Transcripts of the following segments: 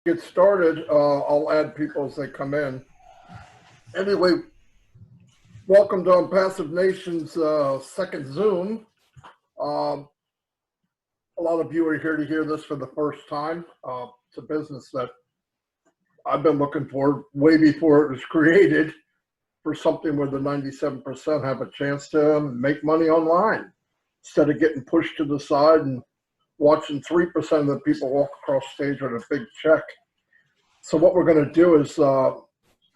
Get started. I'll add people as they come in. Anyway, welcome to ONPASSIVE Nation's second Zoom. A lot of you are here to hear this for the first time. It's a business that I've been looking for way before it was created, for something where the 97% have a chance to make money online instead of getting pushed to the side and watching 3% of the people walk across stage with a big check. So what we're going to do is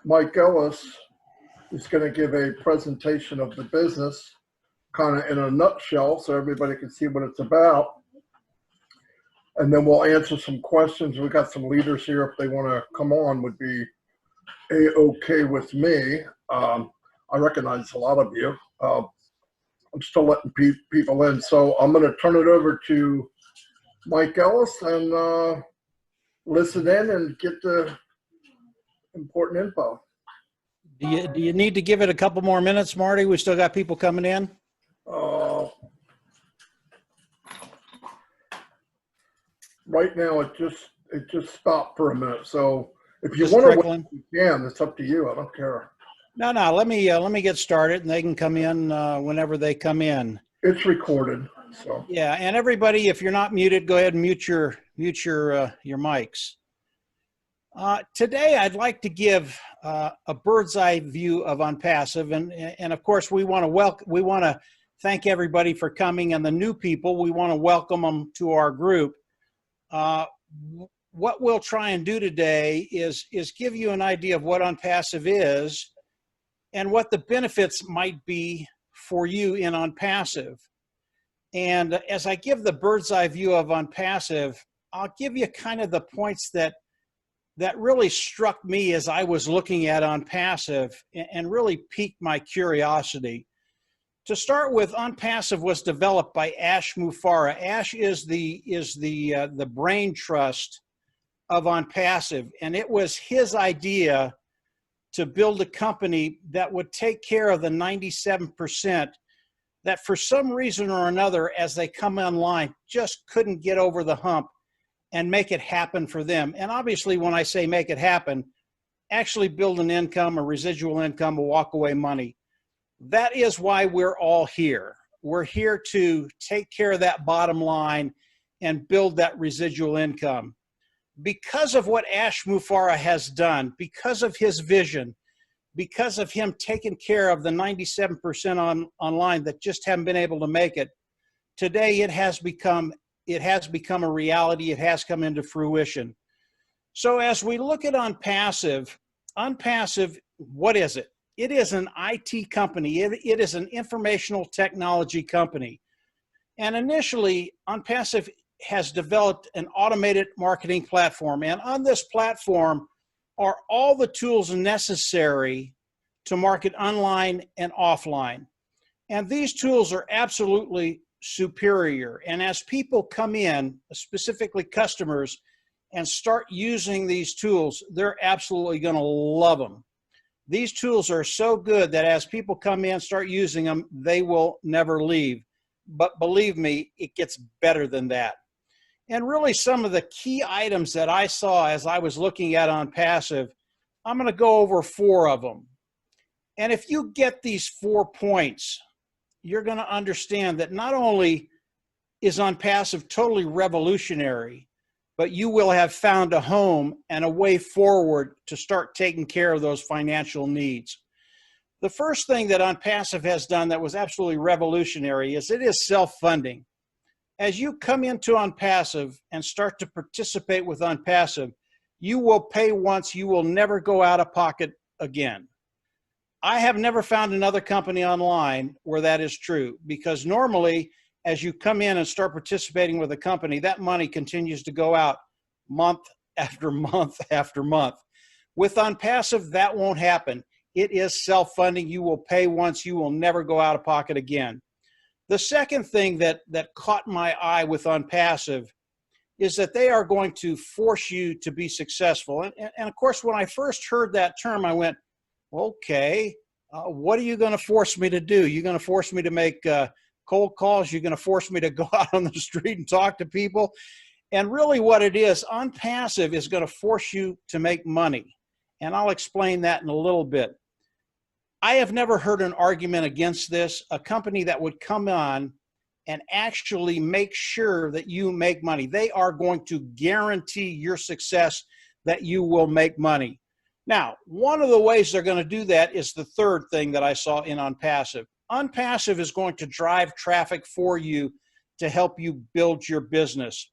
Mike Ellis is going to give a presentation of the business kind of in a nutshell so everybody can see what it's about. And then we'll answer some questions. We've got some leaders here. If they want to come on, would be A-okay with me. I recognize a lot of you. I'm still letting people in. So I'm going to turn it over to Mike Ellis and listen in and get the important info. Do you need to give it a couple more minutes, Marty? We still got people coming in. Right now, it just stopped for a minute. So if you want to wait, you can. It's up to you. I don't care. No. Let me get started, and they can come in whenever they come in. It's recorded. So yeah, and everybody, if you're not muted, go ahead and mute your mics. Today, I'd like to give a bird's eye view of ONPASSIVE, and of course, we want to thank everybody for coming, and the new people, we want to welcome them to our group. What we'll try and do today is give you an idea of what ONPASSIVE is and what the benefits might be for you in ONPASSIVE. And as I give the bird's eye view of ONPASSIVE, I'll give you kind of the points that really struck me as I was looking at ONPASSIVE and really piqued my curiosity. To start with, ONPASSIVE was developed by Ash Mufareh. Ash is the brain trust of ONPASSIVE, and it was his idea to build a company that would take care of the 97% that for some reason or another, as they come online, just couldn't get over the hump and make it happen for them. And obviously, when I say make it happen, actually build an income, a residual income, a walk-away money. That is why we're all here. We're here to take care of that bottom line and build that residual income. Because of what Ash Mufareh has done, because of his vision, because of him taking care of the 97% online that just haven't been able to make it, today it has become a reality. It has come into fruition. So as we look at ONPASSIVE, what is it? It is an IT company. It is an informational technology company. And initially, ONPASSIVE has developed an automated marketing platform. And on this platform are all the tools necessary to market online and offline. And these tools are absolutely superior. And as people come in, specifically customers, and start using these tools, they're absolutely going to love them. These tools are so good that as people come in, start using them, they will never leave. But believe me, it gets better than that. And really some of the key items that I saw as I was looking at ONPASSIVE, I'm going to go over 4 of them. And if you get these 4 points, you're going to understand that not only is ONPASSIVE totally revolutionary, but you will have found a home and a way forward to start taking care of those financial needs. The first thing that ONPASSIVE has done that was absolutely revolutionary is it is self-funding. As you come into ONPASSIVE and start to participate with ONPASSIVE, you will pay once, you will never go out of pocket again. I have never found another company online where that is true, because normally as you come in and start participating with a company, that money continues to go out month after month after month. With ONPASSIVE, that won't happen. It is self-funding. You will pay once, you will never go out of pocket again. The second thing that caught my eye with ONPASSIVE is that they are going to force you to be successful. And of course, when I first heard that term, I went, okay, what are you going to force me to do? You're going to force me to make cold calls? You're going to force me to go out on the street and talk to people? And really what it is, OnPassive is going to force you to make money. And I'll explain that in a little bit. I have never heard an argument against this, a company that would come on and actually make sure that you make money. They are going to guarantee your success, that you will make money. Now, one of the ways they're going to do that is the third thing that I saw in OnPassive. OnPassive is going to drive traffic for you to help you build your business.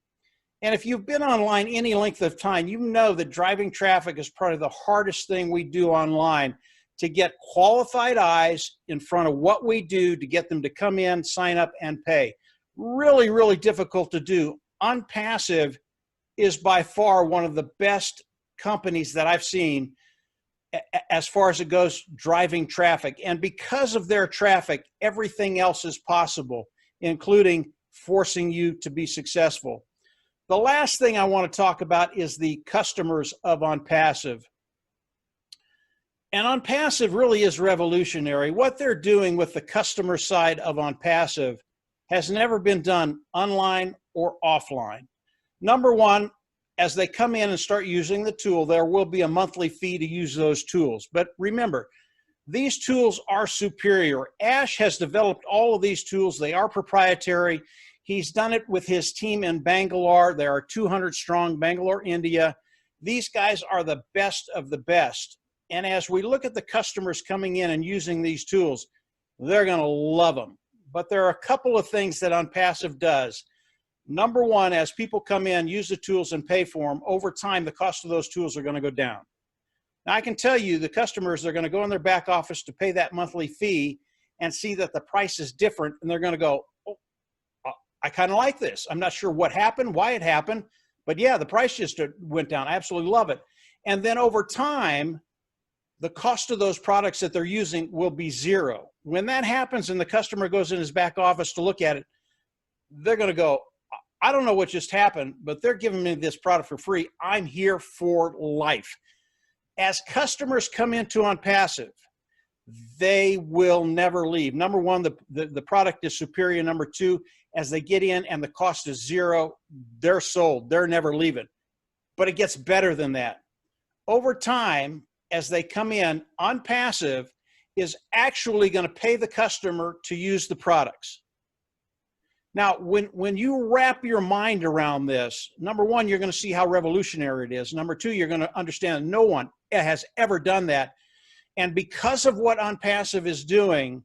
And if you've been online any length of time, you know that driving traffic is probably the hardest thing we do online, to get qualified eyes in front of what we do, to get them to come in, sign up, and pay. Really, really difficult to do. OnPassive is by far one of the best companies that I've seen as far as it goes driving traffic. And because of their traffic, everything else is possible, including forcing you to be successful. The last thing I want to talk about is the customers of OnPassive. And OnPassive really is revolutionary. What they're doing with the customer side of OnPassive has never been done online or offline. Number one, as they come in and start using the tool, there will be a monthly fee to use those tools. But remember, these tools are superior. Ash has developed all of these tools. They are proprietary. He's done it with his team in Bangalore. There are 200 strong, Bangalore, India. These guys are the best of the best. And as we look at the customers coming in and using these tools, they're going to love them. But there are a couple of things that OnPassive does. Number one, as people come in, use the tools, and pay for them, over time, the cost of those tools are going to go down. Now, I can tell you the customers, they're going to go in their back office to pay that monthly fee and see that the price is different, and they're going to go, oh, I kind of like this. I'm not sure what happened, why it happened, but yeah, the price just went down. I absolutely love it. And then over time, the cost of those products that they're using will be zero. When that happens and the customer goes in his back office to look at it, they're going to go, I don't know what just happened, but they're giving me this product for free. I'm here for life. As customers come into OnPassive, they will never leave. Number one, the product is superior. Number two, as they get in and the cost is zero, they're sold. They're never leaving. But it gets better than that. Over time, as they come in, OnPassive is actually going to pay the customer to use the products. Now, when you wrap your mind around this, number one, you're going to see how revolutionary it is. Number two, you're going to understand no one has ever done that. And because of what OnPassive is doing,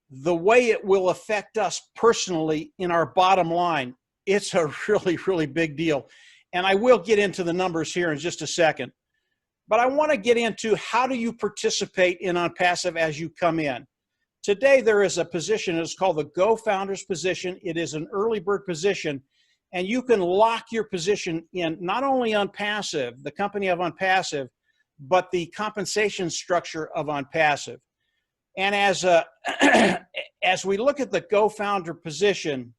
the way it will affect us personally in our bottom line, it's a really, really big deal. And I will get into the numbers here in just a second. But I want to get into how do you participate in OnPassive as you come in. Today, there is a position, it's called the Go Founders position. It is an early bird position, and you can lock your position in not only OnPassive, the company of OnPassive, but the compensation structure of OnPassive. And as we look at the Go Founder position,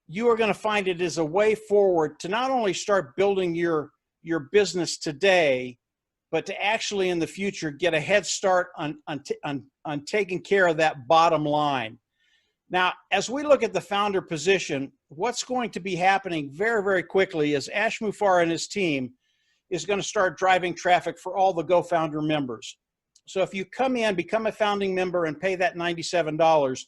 you are going to find it is a way forward to not only start building your business today, but to actually in the future get a head start on taking care of that bottom line. Now, as we look at the founder position, what's going to be happening very, very quickly is Ash Mufareh and his team is going to start driving traffic for all the Go Founder members. So if you come in, become a founding member, and pay that $97,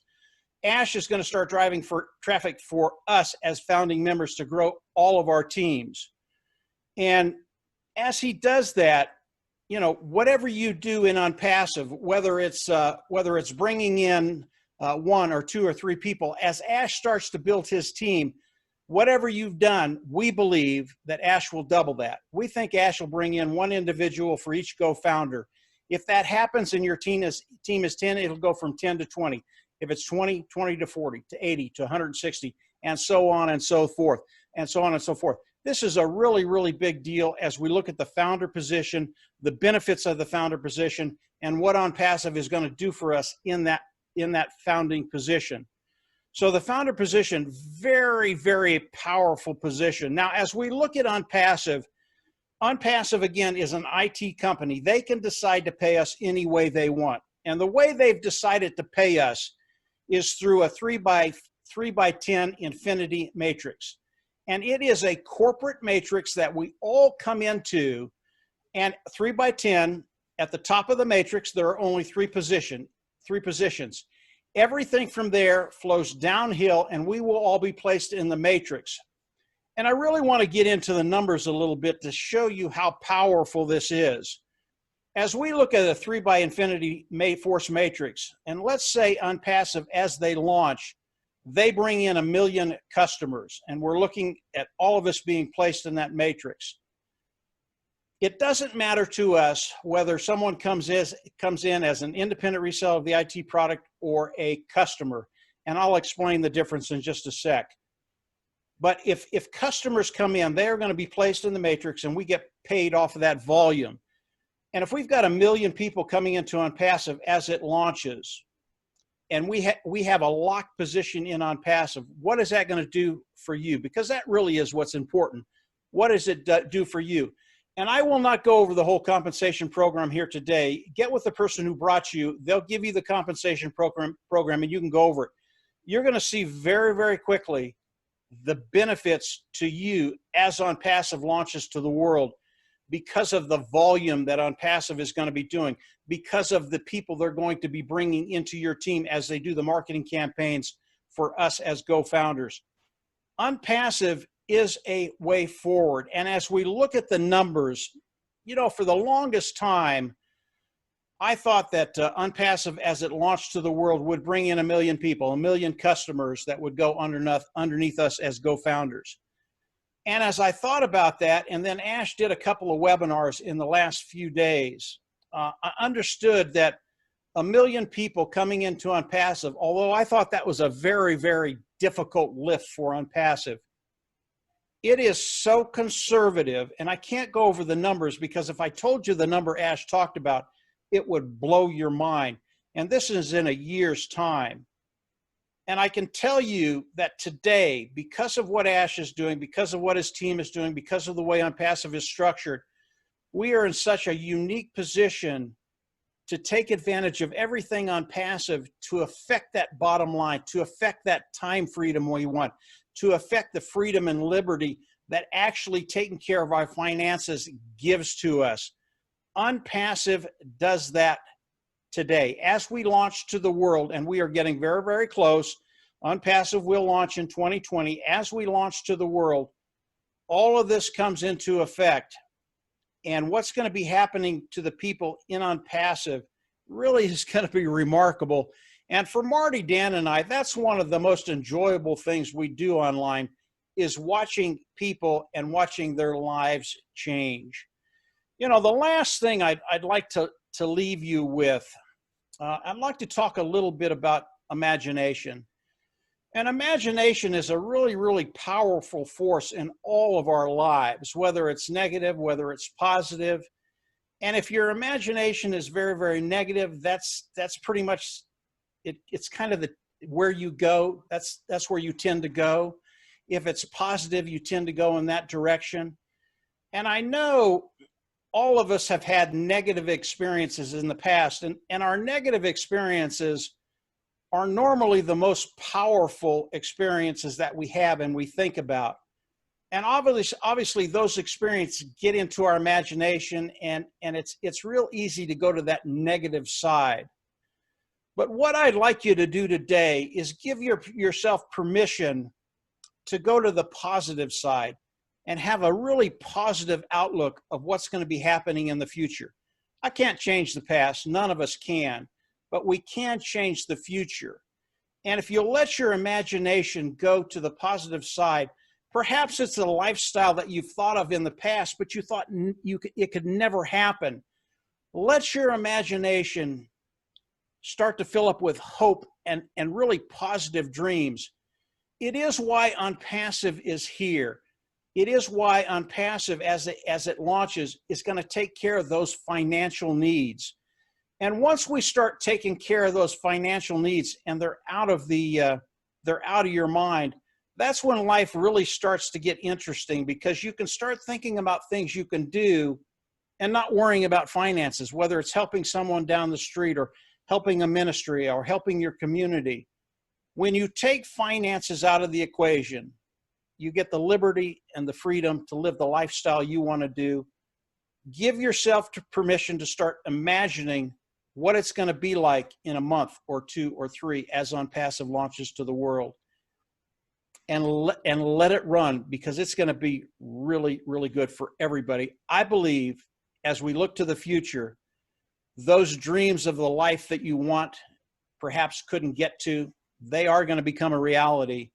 Ash is going to start driving for traffic for us as founding members to grow all of our teams. And as he does that, you know, whatever you do in OnPassive, whether it's bringing in one or two or three people, as Ash starts to build his team, whatever you've done, we believe that Ash will double that. We think Ash will bring in one individual for each Go Founder. If that happens and your team is 10, it'll go from 10 to 20. If it's 20, 20 to 40, to 80, to 160, and so on and so forth, and so on and so forth. This is a really, really big deal as we look at the founder position, the benefits of the founder position, and what OnPassive is going to do for us in that founding position. So the founder position, very, very powerful position. Now, as we look at OnPassive, OnPassive, again, is an IT company. They can decide to pay us any way they want. And the way they've decided to pay us is through a 3 by 10 infinity matrix. And it is a corporate matrix that we all come into, and 3 by 10, at the top of the matrix, there are only three positions. Everything from there flows downhill, and we will all be placed in the matrix. And I really want to get into the numbers a little bit to show you how powerful this is. As we look at a 3 by infinity force matrix, and let's say ONPASSIVE, as they launch, they bring in 1 million customers, and we're looking at all of us being placed in that matrix. It doesn't matter to us whether someone comes in as an independent reseller of the IT product or a customer, and I'll explain the difference in just a sec. But if customers come in, they're going to be placed in the matrix, and we get paid off of that volume. And if we've got 1 million people coming into ONPASSIVE as it launches, and we have a locked position in ONPASSIVE, what is that going to do for you? Because that really is what's important. What does it do for you? And I will not go over the whole compensation program here today. Get with the person who brought you. They'll give you the compensation program and you can go over it. You're going to see very, very quickly the benefits to you as ONPASSIVE launches to the world, because of the volume that ONPASSIVE is going to be doing, because of the people they're going to be bringing into your team as they do the marketing campaigns for us as Go-Founders. ONPASSIVE is a way forward. And as we look at the numbers, you know, for the longest time, I thought that ONPASSIVE, as it launched to the world, would bring in 1 million people, 1 million customers that would go underneath us as Go-Founders. And as I thought about that, and then Ash did a couple of webinars in the last few days, I understood that 1 million people coming into ONPASSIVE, although I thought that was a very, very difficult lift for ONPASSIVE, it is so conservative, and I can't go over the numbers because if I told you the number Ash talked about, it would blow your mind. And this is in a year's time. And I can tell you that today, because of what Ash is doing, because of what his team is doing, because of the way ONPASSIVE is structured, we are in such a unique position to take advantage of everything ONPASSIVE to affect that bottom line, to affect that time freedom we want, to affect the freedom and liberty that actually taking care of our finances gives to us. ONPASSIVE does that today. As we launch to the world, and we are getting very, very close, ONPASSIVE will launch in 2020. As we launch to the world, all of this comes into effect. And what's going to be happening to the people in ONPASSIVE really is going to be remarkable. And for Marty, Dan, and I, that's one of the most enjoyable things we do online, is watching people and watching their lives change. You know, the last thing I'd like to leave you with, I'd like to talk a little bit about imagination. And imagination is a really, really powerful force in all of our lives, whether it's negative, whether it's positive. And if your imagination is very, very negative, that's pretty much it's kind of where you go. That's where you tend to go. If it's positive, you tend to go in that direction. And I know all of us have had negative experiences in the past, and our negative experiences are normally the most powerful experiences that we have and we think about. And obviously those experiences get into our imagination, and it's real easy to go to that negative side. But what I'd like you to do today is give yourself permission to go to the positive side and have a really positive outlook of what's going to be happening in the future. I can't change the past, none of us can, but we can change the future. And if you'll let your imagination go to the positive side, perhaps it's a lifestyle that you've thought of in the past, but you thought it could never happen. Let your imagination start to fill up with hope and really positive dreams. It is why ONPASSIVE is here. It is why ONPASSIVE, as it launches, is going to take care of those financial needs. And once we start taking care of those financial needs and they're out of your mind, that's when life really starts to get interesting, because you can start thinking about things you can do and not worrying about finances, whether it's helping someone down the street or helping a ministry or helping your community. When you take finances out of the equation, You get the liberty and the freedom to live the lifestyle you want to do. Give yourself permission to start imagining what it's going to be like in a month or 2 or 3 as OnPassive launches to the world. And let it run, because it's going to be really, really good for everybody. I believe as we look to the future, those dreams of the life that you want, perhaps couldn't get to, they are going to become a reality.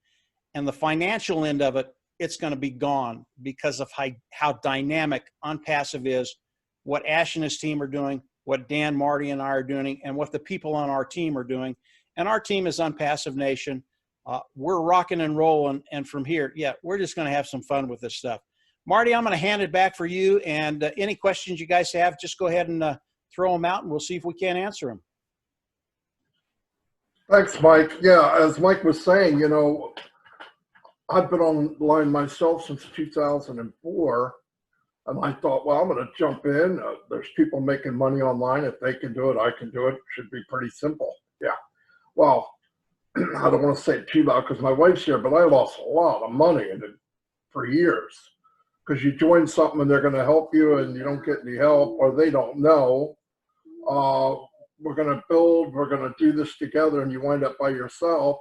And the financial end of it, it's going to be gone because of how dynamic OnPassive is, what Ash and his team are doing, what Dan, Marty, and I are doing, and what the people on our team are doing. And our team is OnPassive Nation. We're rocking and rolling. And from here, yeah, we're just going to have some fun with this stuff. Marty, I'm going to hand it back for you. And any questions you guys have, just go ahead and throw them out, and we'll see if we can't answer them. Thanks, Mike. Yeah, as Mike was saying, you know, I've been online myself since 2004, and I thought, well, I'm going to jump in. There's people making money online. If they can do it, I can do it. It should be pretty simple. Yeah. Well, I don't want to say it too loud because my wife's here, but I lost a lot of money in it for years, because you join something and they're going to help you and you don't get any help, or they don't know. We're going to build, we're going to do this together, and you wind up by yourself,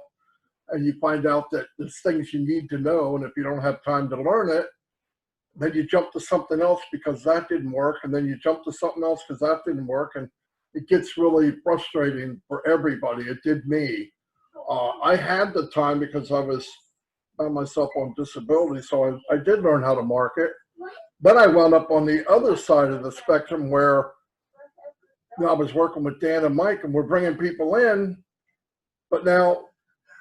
and you find out that there's things you need to know, and if you don't have time to learn it, then you jump to something else because that didn't work, and then you jump to something else because that didn't work, and it gets really frustrating for everybody. It did me. I had the time because I was by myself on disability, so I did learn how to market. Then I wound up on the other side of the spectrum where, you know, I was working with Dan and Mike, and we're bringing people in, but now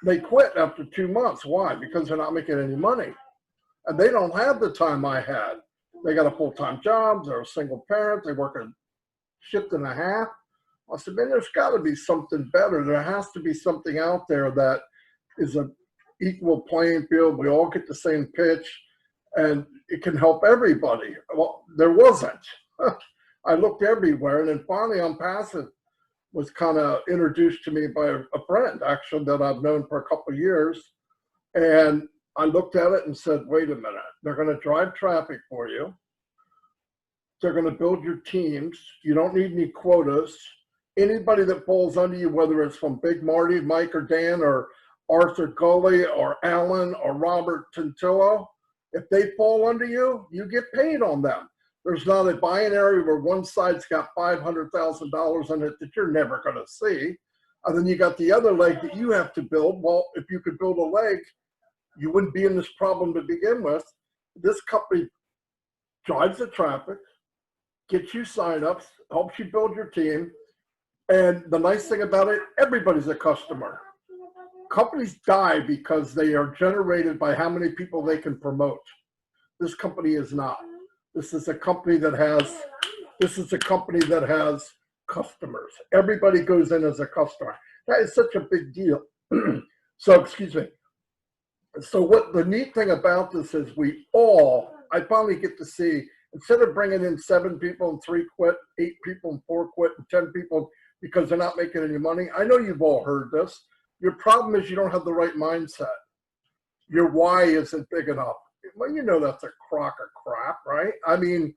they quit after 2 months. Why? Because they're not making any money. And they don't have the time I had. They got a full-time job. They're a single parent. They work a shift and a half. I said, man, there's got to be something better. There has to be something out there that is an equal playing field. We all get the same pitch, and it can help everybody. Well, there wasn't. I looked everywhere, and then finally OnPassive was kind of introduced to me by a friend, actually, that I've known for a couple of years. And I looked at it and said, wait a minute, they're going to drive traffic for you. They're going to build your teams. You don't need any quotas. Anybody that falls under you, whether it's from Big Marty, Mike, or Dan, or Arthur Gully, or Alan, or Robert Tintillo, if they fall under you, you get paid on them. There's not a binary where one side's got $500,000 in it that you're never going to see. And then you got the other leg that you have to build. Well, if you could build a leg, you wouldn't be in this problem to begin with. This company drives the traffic, gets you signups, helps you build your team. And the nice thing about it, everybody's a customer. Companies die because they are generated by how many people they can promote. This company is not. This is a company that has customers. Everybody goes in as a customer. That is such a big deal. So, excuse me. So what the neat thing about this is I finally get to see, instead of bringing in 7 people and 3 quit, 8 people and 4 quit, and 10 people because they're not making any money. I know you've all heard this. Your problem is you don't have the right mindset. Your why isn't big enough. Well, you know that's a crock of crap, right? I mean,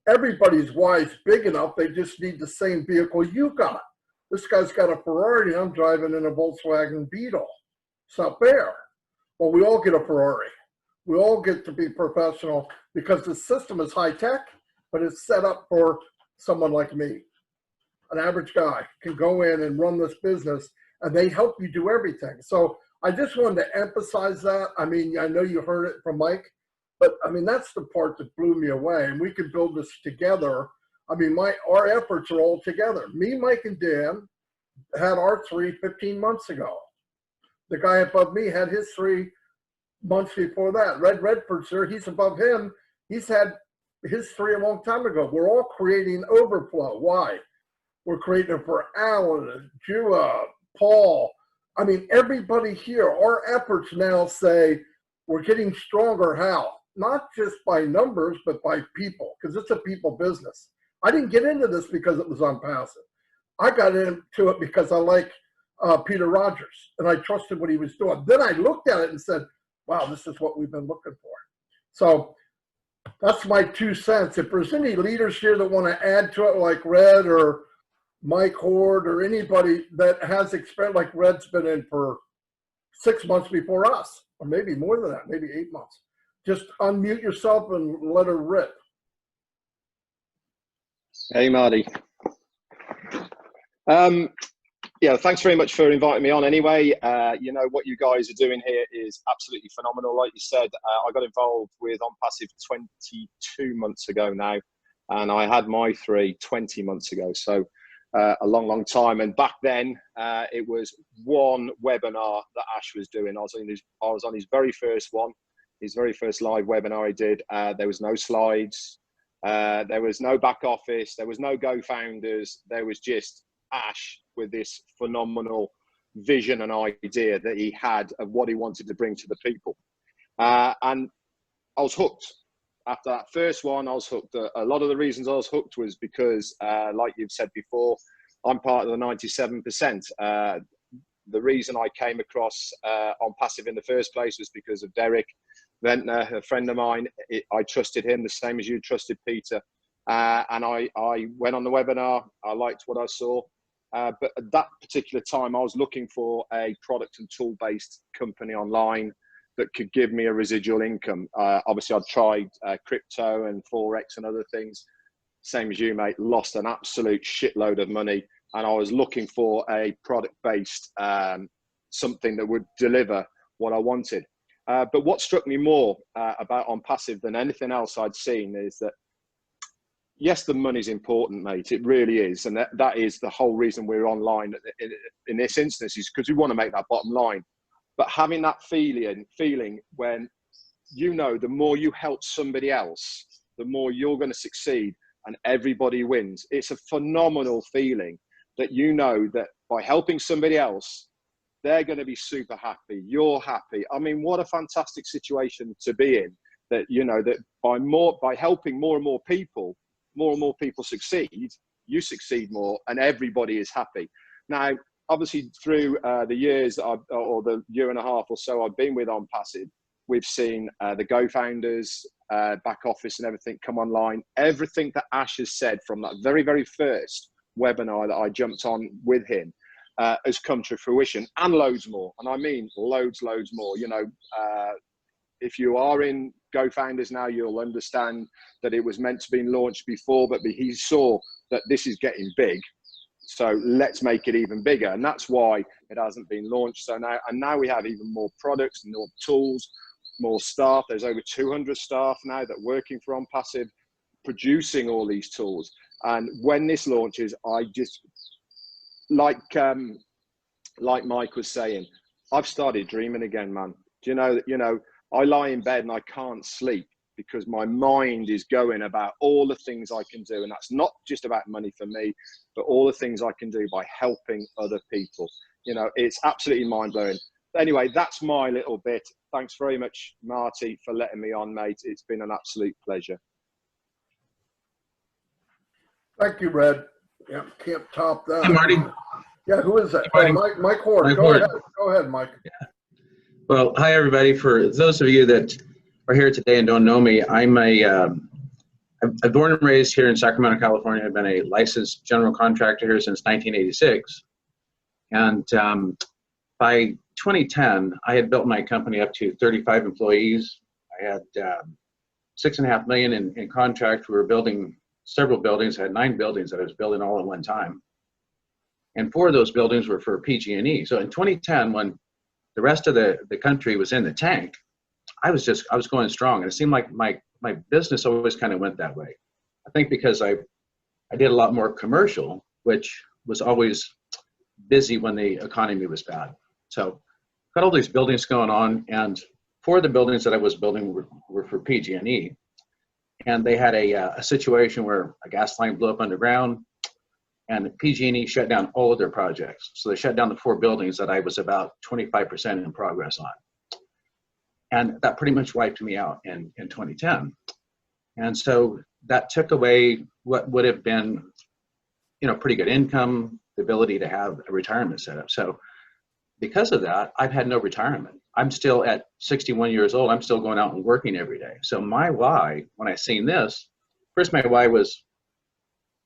everybody's why is big enough. They just need the same vehicle you got. This guy's got a Ferrari, and I'm driving in a Volkswagen Beetle. It's not fair. Well, we all get a Ferrari. We all get to be professional because the system is high tech, but it's set up for someone like me. An average guy can go in and run this business, and they help you do everything. So I just wanted to emphasize that. I mean, I know you heard it from Mike, but I mean, that's the part that blew me away. And we can build this together. I mean, our efforts are all together. Me, Mike, and Dan had our 3 15 months ago. The guy above me had his 3 months before that. Red Redford's there. He's above him. He's had his 3 a long time ago. We're all creating overflow. Why? We're creating it for Alan, Jua, Paul. I mean, everybody here, our efforts now say we're getting stronger. How? Not just by numbers, but by people, because it's a people business. I didn't get into this because it was OnPassive. I got into it because I like Peter Rogers, and I trusted what he was doing. Then I looked at it and said, wow, this is what we've been looking for. So that's my 2 cents. If there's any leaders here that want to add to it, like Red or Mike Horde or anybody that has experience, like Red's been in for 6 months before us, or maybe more than that, maybe 8 months. Just unmute yourself and let her rip. Hey, Marty. Yeah, thanks very much for inviting me on anyway. You know, what you guys are doing here is absolutely phenomenal. Like you said, I got involved with ONPASSIVE 22 months ago now, and I had my 20 months ago. So a long, long time. And back then, it was one webinar that Ash was doing. I was on his very first one, his very first live webinar he did. There was no slides. There was no back office. There was no go-founders. There was just Ash with this phenomenal vision and idea that he had of what he wanted to bring to the people. And I was hooked. After that first one, I was hooked. A lot of the reasons I was hooked was because, like you've said before, I'm part of the 97%. The reason I came across ONPASSIVE in the first place was because of Derek Ventnor, a friend of mine. I trusted him the same as you trusted Peter. And I went on the webinar. I liked what I saw. But at that particular time, I was looking for a product and tool-based company online that could give me a residual income. Obviously, I'd tried crypto and Forex and other things. Same as you, mate, lost an absolute shitload of money. And I was looking for a product-based something that would deliver what I wanted. But what struck me more about ONPASSIVE than anything else I'd seen is that, yes, the money's important, mate. It really is. And that is the whole reason we're online in this instance, is because we want to make that bottom line. But having that feeling when, you know, the more you help somebody else, the more you're going to succeed and everybody wins. It's a phenomenal feeling that you know that by helping somebody else, they're going to be super happy. You're happy. I mean, what a fantastic situation to be in, that, you know, that by helping more and more people succeed, you succeed more and everybody is happy. Now, obviously through the years or the year and a half or so I've been with ONPASSIVE, we've seen the go-founders, back office and everything come online. Everything that Ash has said from that very, very first webinar that I jumped on with him has come to fruition, and loads more. And I mean loads more. You know, if you are in go-founders now, you'll understand that it was meant to be launched before, but he saw that this is getting big. So let's make it even bigger. And that's why it hasn't been launched. So now we have even more products, more tools, more staff. There's over 200 staff now that are working for ONPASSIVE, producing all these tools. And when this launches, I just, like Mike was saying, I've started dreaming again, man. Do you know, I lie in bed and I can't sleep because my mind is going about all the things I can do. And that's not just about money for me, but all the things I can do by helping other people. You know, it's absolutely mind blowing. Anyway, that's my little bit. Thanks very much, Marty, for letting me on, mate. It's been an absolute pleasure. Thank you, Red. Yeah, can't top that. Hi, Marty. Yeah, who is that? Hi, Mike Horde. Mike Go Horde. ahead. Go ahead, Mike. Yeah. Well, hi, everybody. For those of you that are here today and don't know me, I'm I'm born and raised here in Sacramento, California. I've been a licensed general contractor here since 1986. And by 2010, I had built my company up to 35 employees. I had $6.5 million in contract. We were building several buildings. I had 9 buildings that I was building all at one time. And 4 of those buildings were for PG&E. So in 2010, when the rest of the country was in the tank, I was going strong. And it seemed like my business always kind of went that way. I think because I did a lot more commercial, which was always busy when the economy was bad. So got all these buildings going on, and 4 of the buildings that I was building were for PG&E. And they had a situation where a gas line blew up underground, and PG&E shut down all of their projects. So they shut down the 4 buildings that I was about 25% in progress on. And that pretty much wiped me out in 2010. And so that took away what would have been, you know, pretty good income, the ability to have a retirement set up. So because of that, I've had no retirement. I'm still at 61 years old. I'm still going out and working every day. So my why, when I seen this, first my why was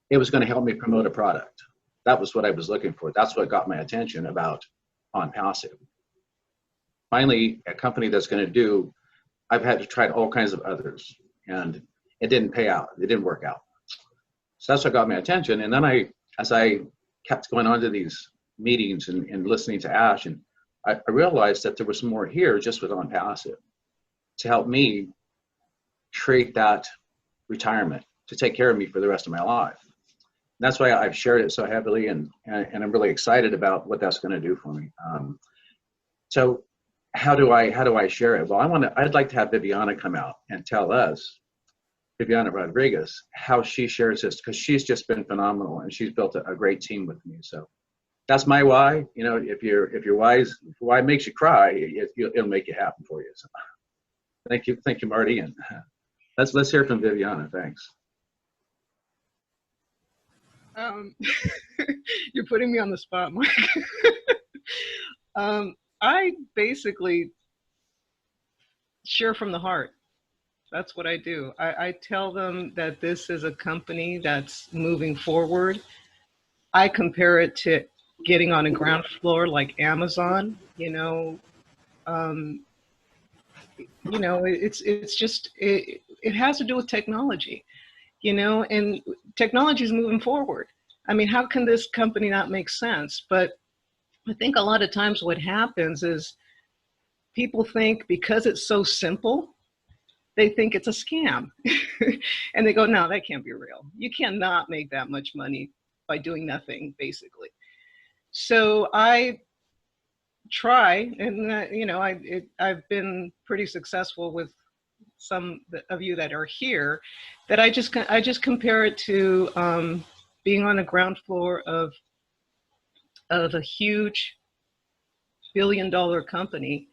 it was going to help me promote a product. That was what I was looking for. That's what got my attention about ONPASSIVE. Finally, a company that's going to do, I've had to try all kinds of others, and it didn't pay out. It didn't work out. So that's what got my attention. And then as I kept going on to these meetings and listening to Ash, and I realized that there was more here just with ONPASSIVE to help me create that retirement, to take care of me for the rest of my life. And that's why I've shared it so heavily, and I'm really excited about what that's going to do for me. So how do I share it? Well, I'd like to have Viviana come out and tell us, Viviana Rodriguez, how she shares this, because she's just been phenomenal and she's built a great team with me. So that's my why. You know, if your why makes you cry, it'll make it happen for you. So thank you, Marty, and let's hear from Viviana. Thanks. You're putting me on the spot, Mike. I basically share from the heart. That's what I do. I tell them that this is a company that's moving forward. I compare it to getting on a ground floor like Amazon. It's just it has to do with technology, and technology is moving forward. I mean, how can this company not make sense? But I think a lot of times what happens is people think because it's so simple, they think it's a scam. And they go, no, that can't be real. You cannot make that much money by doing nothing, basically. So I try, and I've been pretty successful with some of you that are here, that I just compare it to being on the ground floor of a huge billion-dollar company,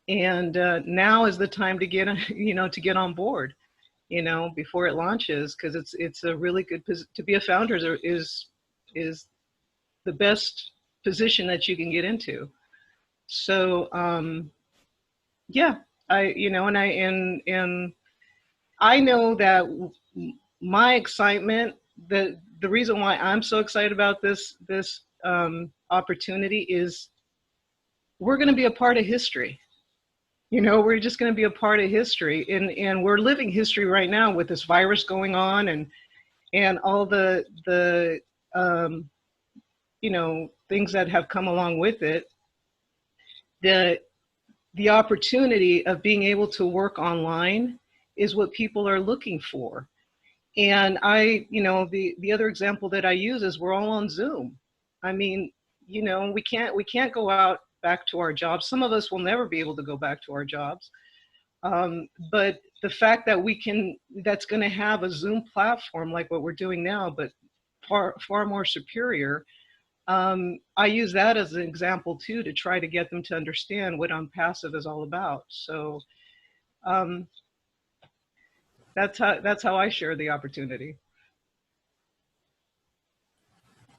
and now is the time to get on board, before it launches, because it's a really good to be a founder is the best position that you can get into. So yeah, I know that my excitement, the reason why I'm so excited about this opportunity is we're going to be a part of history. We're just going to be a part of history, and we're living history right now with this virus going on and all the things that have come along with it. The opportunity of being able to work online is what people are looking for. And the other example that I use is we're all on Zoom. I mean, we can't go out back to our jobs. Some of us will never be able to go back to our jobs. But the fact that that's going to have a Zoom platform like what we're doing now, but far more superior. I use that as an example too, to try to get them to understand what ONPASSIVE is all about. So that's how I share the opportunity.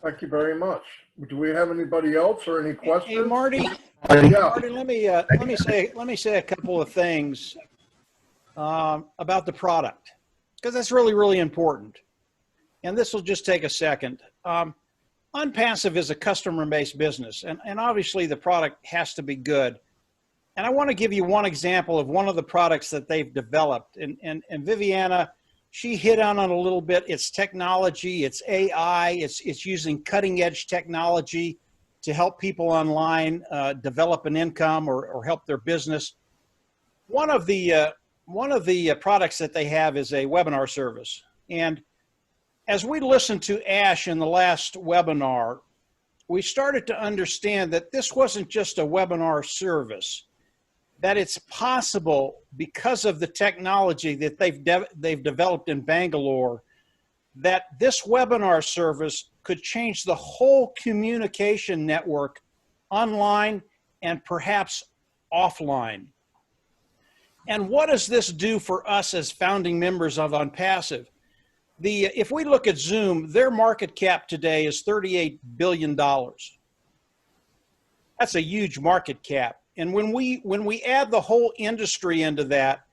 Thank you very much. Do we have anybody else or any questions? Hey, Marty. Yeah. Marty, let me say a couple of things about the product, because that's really, really important. And this will just take a second. ONPASSIVE is a customer-based business, and obviously the product has to be good. And I want to give you one example of one of the products that they've developed. And Viviana, she hit on it a little bit. It's technology, it's AI, it's using cutting-edge technology to help people online develop an income or help their business. One of the products that they have is a webinar service. And as we listened to Ash in the last webinar, we started to understand that this wasn't just a webinar service, that it's possible because of the technology that they've developed in Bangalore, that this webinar service could change the whole communication network online and perhaps offline. And what does this do for us as founding members of ONPASSIVE? If we look at Zoom, their market cap today is $38 billion. That's a huge market cap. And when we add the whole industry into that,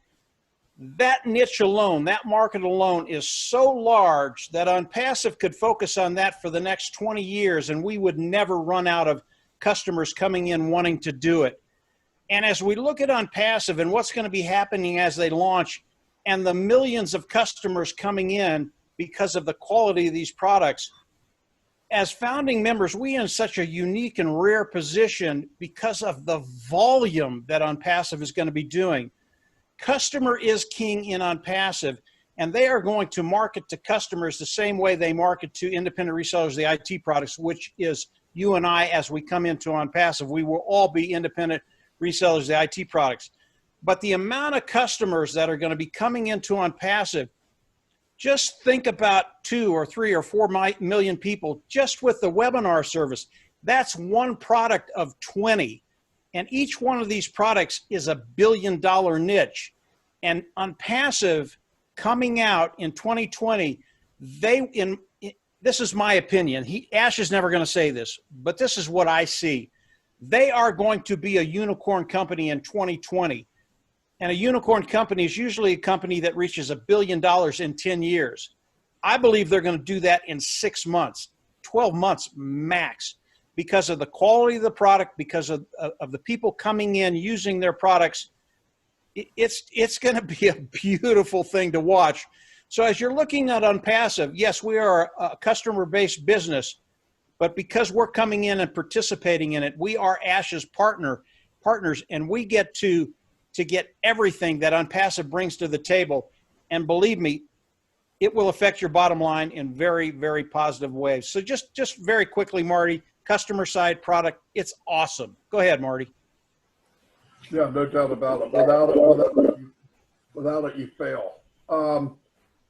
that niche alone, that market alone is so large that OnPassive could focus on that for the next 20 years and we would never run out of customers coming in wanting to do it. And as we look at OnPassive and what's going to be happening as they launch and the millions of customers coming in because of the quality of these products, as founding members, we are in such a unique and rare position because of the volume that OnPassive is going to be doing. Customer is king in OnPassive, and they are going to market to customers the same way they market to independent resellers of the IT products, which is you and I as we come into OnPassive. We will all be independent resellers of the IT products. But the amount of customers that are going to be coming into OnPassive, just think about 2 or 3 or 4 million people just with the webinar service. That's one product of 20. And each one of these products is $1 billion niche. And OnPassive coming out in 2020, this is my opinion. Ash is never going to say this, but this is what I see. They are going to be a unicorn company in 2020. And a unicorn company is usually a company that reaches $1 billion in 10 years. I believe they're going to do that in 6 months, 12 months max, because of the quality of the product, because of the people coming in using their products. It's going to be a beautiful thing to watch. So as you're looking at OnPassive, yes, we are a customer-based business, but because we're coming in and participating in it, we are Ash's partners, and we get to get everything that OnPassive brings to the table. And believe me, it will affect your bottom line in very, very positive ways. So just very quickly, Marty, customer side product, it's awesome. Go ahead, Marty. Yeah, no doubt about it. Without it, you fail.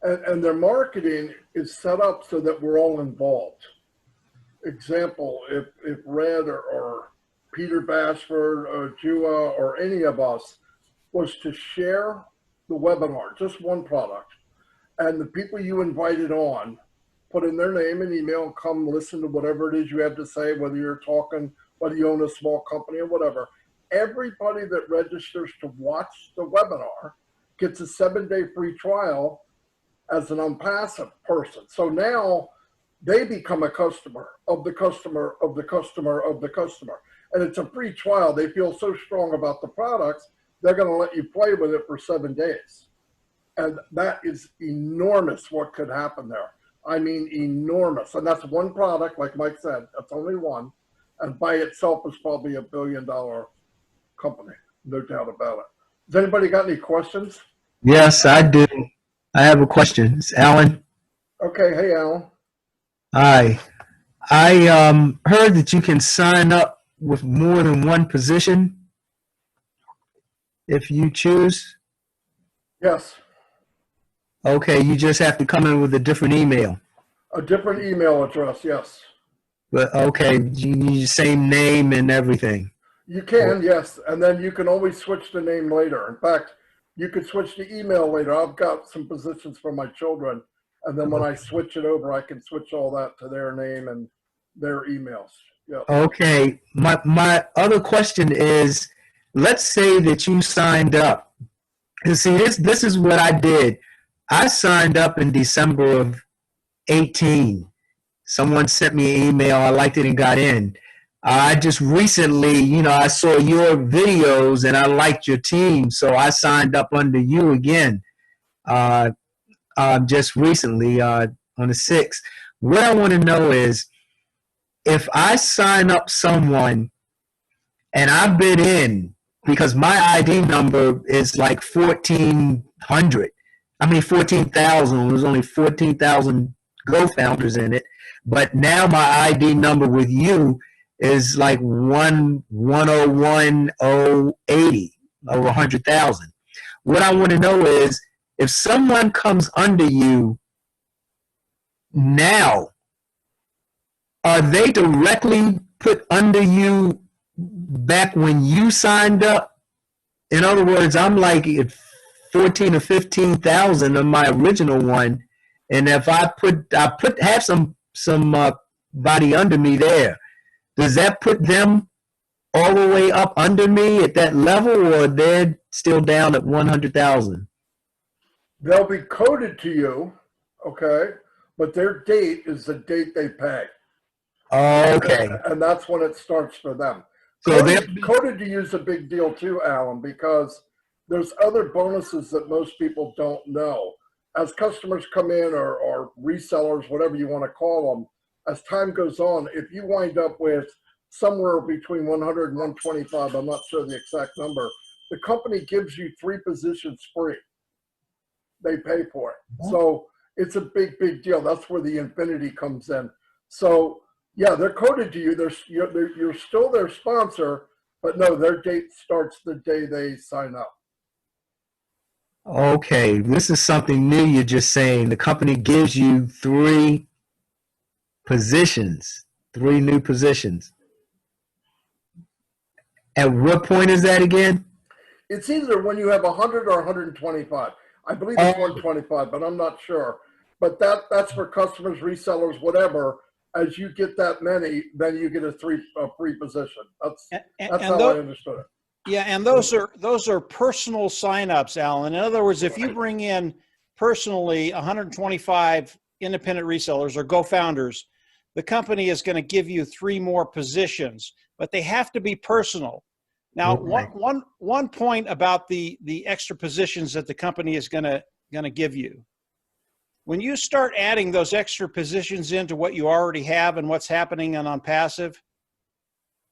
And their marketing is set up so that we're all involved. Example, if Red or Peter Bashford or Jua or any of us was to share the webinar, just one product, and the people you invited on put in their name and email and come listen to whatever it is you have to say, whether you're talking, whether you own a small company or whatever, everybody that registers to watch the webinar gets a 7-day free trial as an OnPassive person. So now they become a customer of the customer of the customer of the customer. And it's a free trial. They feel so strong about the products, they're going to let you play with it for 7 days. And that is enormous what could happen there. I mean, enormous. And that's one product, like Mike said, that's only one. And by itself is probably $1 billion company, no doubt about it. Has anybody got any questions? Yes, I do. I have a question. It's Alan. Okay, hey, Alan. Hi. I heard that you can sign up with more than one position if you choose. Yes. Okay, you just have to come in with a different email. A different email address, yes. But okay, you need the same name and everything. You can, yes. And then you can always switch the name later. In fact, you could switch the email later. I've got some positions for my children. And then when I switch it over, I can switch all that to their name and their emails. Yeah. Okay, my other question is, let's say that you signed up. And see, this is what I did. I signed up in December of 18. Someone sent me an email. I liked it and got in. I just recently, I saw your videos and I liked your team, so I signed up under you again just recently on the 6th. What I want to know is, if I sign up someone and I bid in, because my ID number is like 1,400. 14,000. There's only 14,000 Go founders in it. But now my ID number with you is like 101,080 over 100,000. What I want to know is, if someone comes under you now, are they directly put under you back when you signed up? In other words, I'm like 14 or 15,000 of my original one, and if I have some body under me there, does that put them all the way up under me at that level, or they're still down at 100,000? They'll be coded to you, okay? But their date is the date they pay. Oh, okay. And that's when it starts for them. So Coded to you is a big deal too, Alan, because there's other bonuses that most people don't know. As customers come in, or resellers, whatever you want to call them, as time goes on, if you wind up with somewhere between 100 and 125, I'm not sure the exact number, the company gives you 3 positions free. They pay for it. So it's a big, big deal. That's where the infinity comes in. So yeah, they're coded to you. You're still their sponsor, but no, their date starts the day they sign up. Okay, this is something new you're just saying. The company gives you 3 positions, 3 new positions. At what point is that again? It's either when you have 100 or 125. I believe it's 125, but I'm not sure. But that's for customers, resellers, whatever. As you get that many, then you get a free position. That's how I understood it. Yeah, and those are personal signups, Alan. In other words, if you bring in personally 125 independent resellers or go-founders, the company is going to give you 3 more positions, but they have to be personal. Now, one point about the extra positions that the company is going to give you. When you start adding those extra positions into what you already have and what's happening in OnPassive,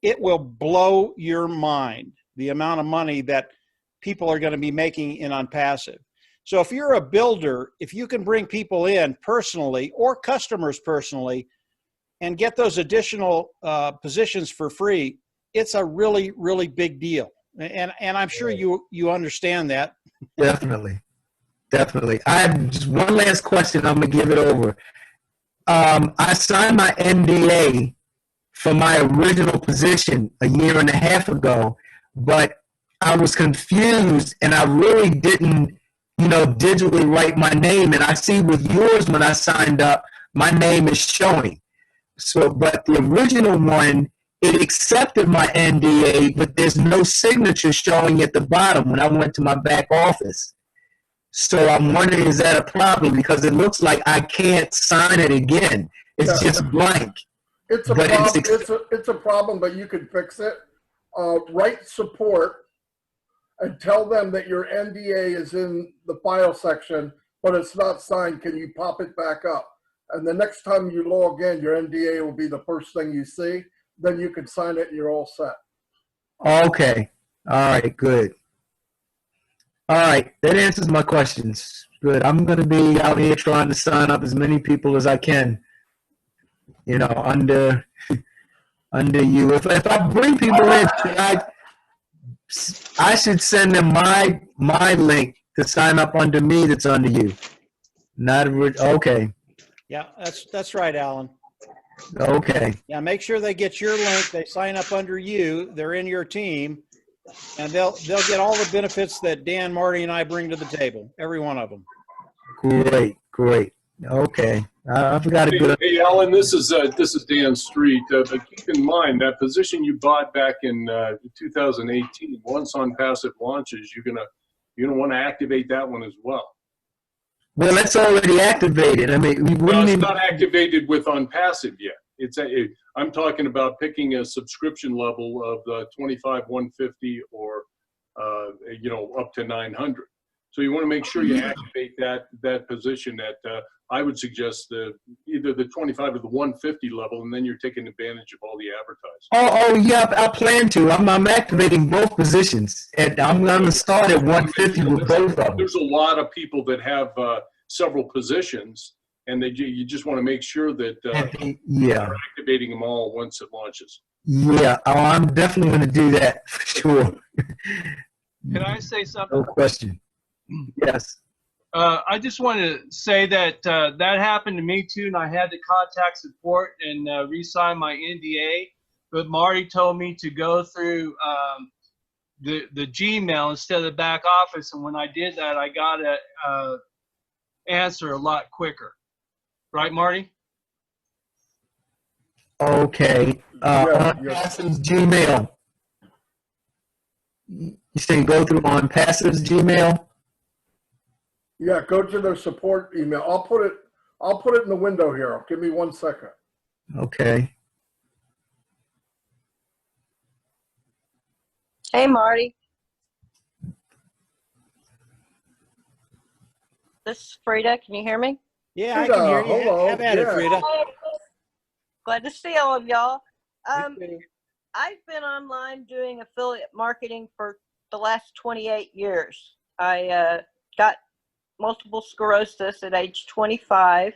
it will blow your mind, the amount of money that people are going to be making in OnPassive. So if you're a builder, if you can bring people in personally or customers personally and get those additional positions for free, it's a really, really big deal. And I'm sure you understand that. Definitely. Definitely. I have just one last question. I'm going to give it over. I signed my NDA for my original position a year and a half ago, but I was confused and I really didn't, digitally write my name. And I see with yours when I signed up, my name is showing. So, but the original one, it accepted my NDA, but there's no signature showing at the bottom when I went to my back office. So I'm wondering, is that a problem? Because it looks like I can't sign it again. It's just blank. It's a problem. It's a problem, but you can fix it. Write support and tell them that your NDA is in the file section, but it's not signed. Can you pop it back up? And the next time you log in, your NDA will be the first thing you see. Then you can sign it and you're all set. Okay. All right, good. All right, that answers my questions. Good. I'm going to be out here trying to sign up as many people as I can, under you. If I bring people in, I should send them my link to sign up under me that's under you. Okay. Yeah, that's right, Alan. Okay. Yeah, make sure they get your link. They sign up under you. They're in your team. And they'll get all the benefits that Dan, Marty, and I bring to the table. Every one of them. Great. Okay, I've got a good. Hey, Alan, this is Dan Street. But keep in mind that position you bought back in 2018. Once OnPassive launches, you're gonna want to activate that one as well. Well, that's already activated. I mean, it's not activated with OnPassive yet. I'm talking about picking a subscription level of 25, 150, or up to 900. So you want to make sure you activate that position at I would suggest either the 25 or the 150 level, and then you're taking advantage of all the advertising. Oh yeah, I plan to. I'm activating both positions, and I'm going to start at 150 with both of them. There's a lot of people that have several positions. And you just want to make sure that you're activating them all once it launches. Yeah, I'm definitely going to do that for sure. Can I say something? No question. Yes. I just want to say that that happened to me too, and I had to contact support and re-sign my NDA. But Marty told me to go through the Gmail instead of the back office, and when I did that, I got a answer a lot quicker. Right, Marty? Okay. OnPassive's Gmail. You saying go through ONPASSIVE's Gmail? Yeah, go to their support email. I'll put it in the window here. Give me 1 second. Okay. Hey, Marty. This is Frida. Can you hear me? Yeah, I can hear you. Hello. Have at it, Yeah. Frida. Glad to see all of y'all. Me too. I've been online doing affiliate marketing for the last 28 years. I got multiple sclerosis at age 25,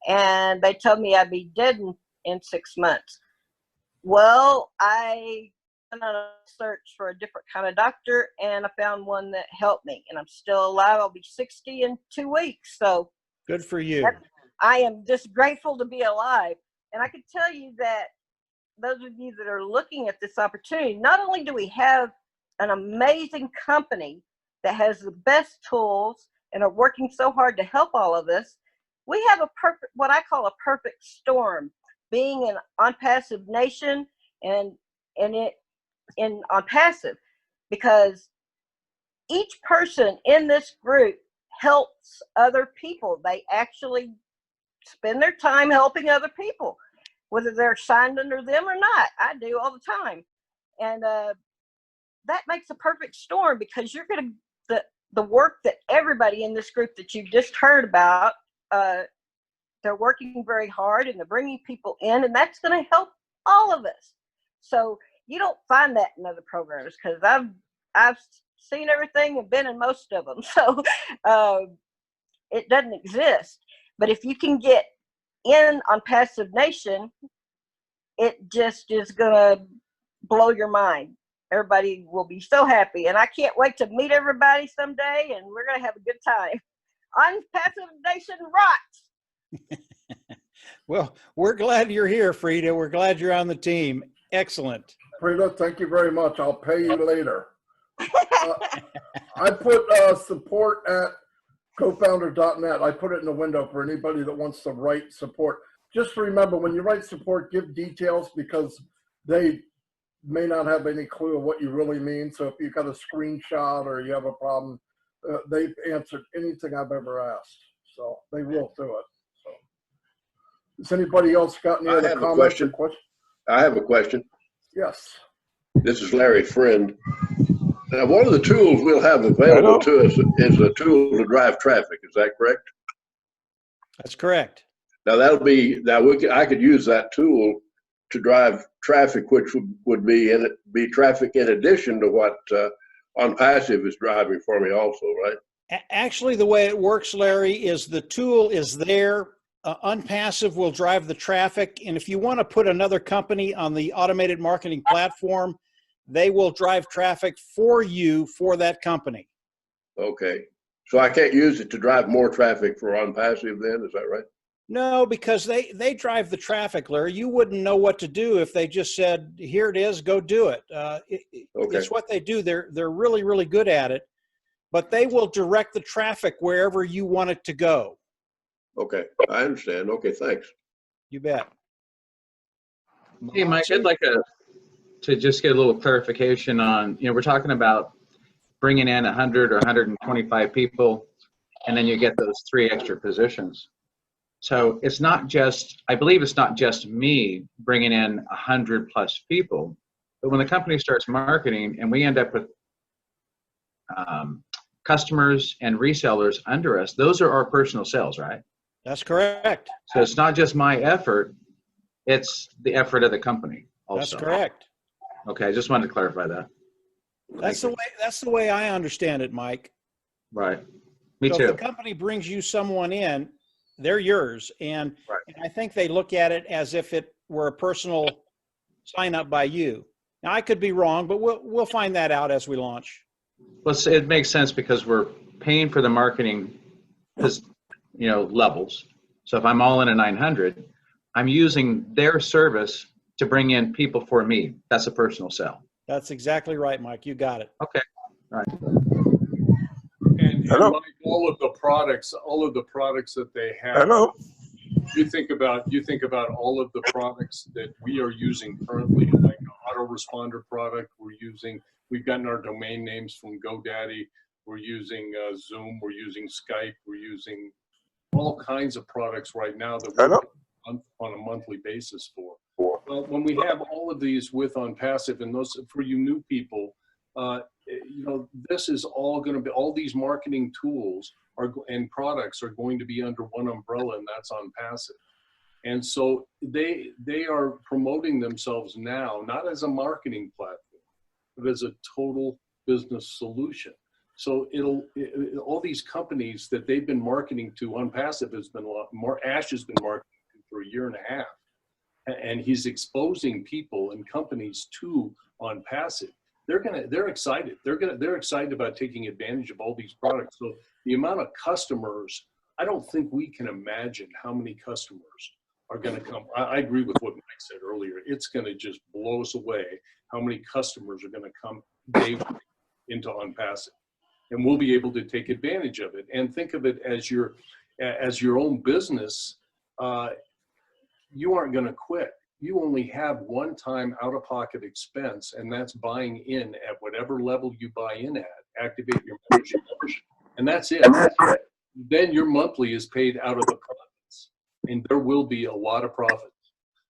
and they told me I'd be dead in 6 months. Well, I went on a search for a different kind of doctor, and I found one that helped me, and I'm still alive. I'll be 60 in 2 weeks. So Good for you. I am just grateful to be alive. And I can tell you that those of you that are looking at this opportunity, not only do we have an amazing company that has the best tools and are working so hard to help all of us, we have what I call a perfect storm, being an ONPASSIVE nation and in ONPASSIVE, because each person in this group helps other people. They actually spend their time helping other people, whether they're signed under them or not. I do all the time. And that makes a perfect storm, because you're going to, the work that everybody in this group that you just heard about, they're working very hard and they're bringing people in, and that's going to help all of us. So you don't find that in other programs, because I've seen everything and been in most of them. So it doesn't exist. But if you can get in ONPASSIVE Nation, it just is going to blow your mind. Everybody will be so happy. And I can't wait to meet everybody someday, and we're going to have a good time. ONPASSIVE Nation rocks. Well, we're glad you're here, Frida. We're glad you're on the team. Excellent. Frida, thank you very much. I'll pay you later. I put support at cofounder.net. I put it in the window for anybody that wants to write support. Just remember, when you write support, give details, because they may not have any clue of what you really mean. So if you got a screenshot or you have a problem, they've answered anything I've ever asked. So they will do it. So, has anybody else got any other comments or questions? I have a question. Yes. This is Larry Friend. Now, one of the tools we'll have available to us is a tool to drive traffic. Is that correct? That's correct. Now, I could use that tool to drive traffic, which would be traffic in addition to what ONPASSIVE is driving for me also, right? Actually, the way it works, Larry, is the tool is there. ONPASSIVE will drive the traffic. And if you want to put another company on the automated marketing platform, they will drive traffic for you for that company. Okay. So I can't use it to drive more traffic for ONPASSIVE then, is that right? No, because they drive the traffic, Larry. You wouldn't know what to do if they just said, here it is, go do it. Okay. It's what they do. They're really, really good at it. But they will direct the traffic wherever you want it to go. Okay, I understand. Okay, thanks. You bet. Hey, Mike, I'd like to just get a little clarification on, we're talking about bringing in 100 or 125 people, and then you get those 3 extra positions. So it's not just, I believe it's not just me bringing in 100 plus people, but when the company starts marketing and we end up with customers and resellers under us, those are our personal sales, right? That's correct. So it's not just my effort, it's the effort of the company also. That's correct. Okay, I just wanted to clarify that. That's the way I understand it, Mike. Right. Me So too. if the company brings you someone in, they're yours. And, Right. and I think they look at it as if it were a personal sign up by you. Now, I could be wrong, but we'll find that out as we launch. Well, it makes sense because we're paying for the marketing levels. So if I'm all in at 900, I'm using their service to bring in people for me. That's a personal sell. That's exactly right, Mike. You got it. Okay. All right. And Mike, all of the products that they have. Hello. You think about all of the products that we are using currently, like an autoresponder product. We're using We've gotten our domain names from GoDaddy. We're using Zoom. We're using Skype. We're using all kinds of products right now that we're on a monthly basis for. Well, when we have all of these with OnPassive, and those for you new people, you know, this is all going to be, all these marketing tools and products are going to be under one umbrella, and that's OnPassive. And so they are promoting themselves now, not as a marketing platform, but as a total business solution. So all these companies that they've been marketing to, OnPassive has been, Ash has been marketing to for a year and a half. And he's exposing people and companies to OnPassive. They're excited. They're excited about taking advantage of all these products. So the amount of customers, I don't think we can imagine how many customers are going to come. I agree with what Mike said earlier. It's going to just blow us away how many customers are going to come daily into OnPassive, and we'll be able to take advantage of it. And think of it as your own business. You aren't going to quit. You only have one-time out-of-pocket expense, and that's buying in at whatever level you buy in at. Activate your membership, and that's it. Then your monthly is paid out of the profits, and there will be a lot of profits.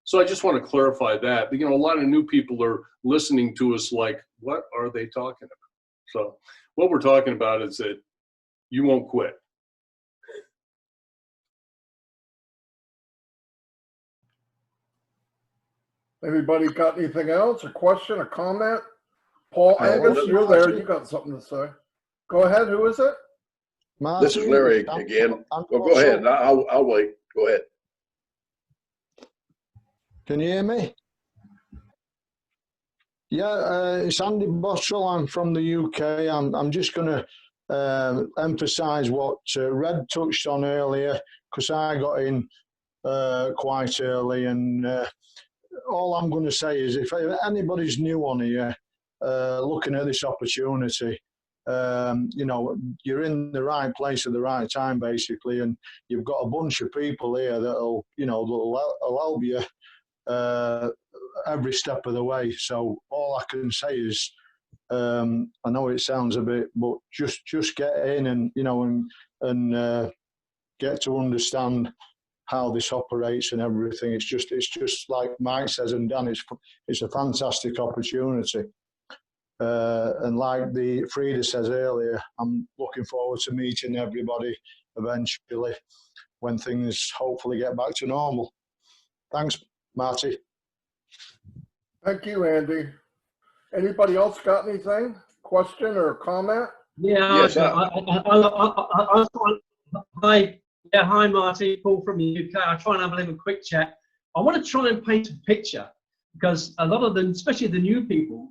So I just want to clarify that. You know, a lot of new people are listening to us like, what are they talking about? So what we're talking about is that you won't quit. Anybody got anything else? A question, a comment? Paul Angus, you're there. You got something to say. Go ahead. Who is it? This is Larry again. Go ahead. I'll wait. Go ahead. Can you hear me? Yeah, it's Andy Bottrell. I'm from the UK. I'm just going to emphasise what Red touched on earlier, because I got in quite early, and all I'm going to say is if anybody's new on here, looking at this opportunity, you know, you're in the right place at the right time, basically, and you've got a bunch of people here that'll, you know, that'll help you every step of the way. So all I can say is, I know it sounds a bit, but just get in and, you know, and get to understand how this operates and everything. It's just like Mike says, and Dan, it's a fantastic opportunity. And like the Frida says earlier, I'm looking forward to meeting everybody eventually when things hopefully get back to normal. Thanks, Marty. Thank you, Andy. Anybody else got anything? Question or comment? Yeah, Yes, hi, Marty. Paul from the UK. I'll try and have a little quick chat. I want to try and paint a picture, because a lot of them, especially the new people,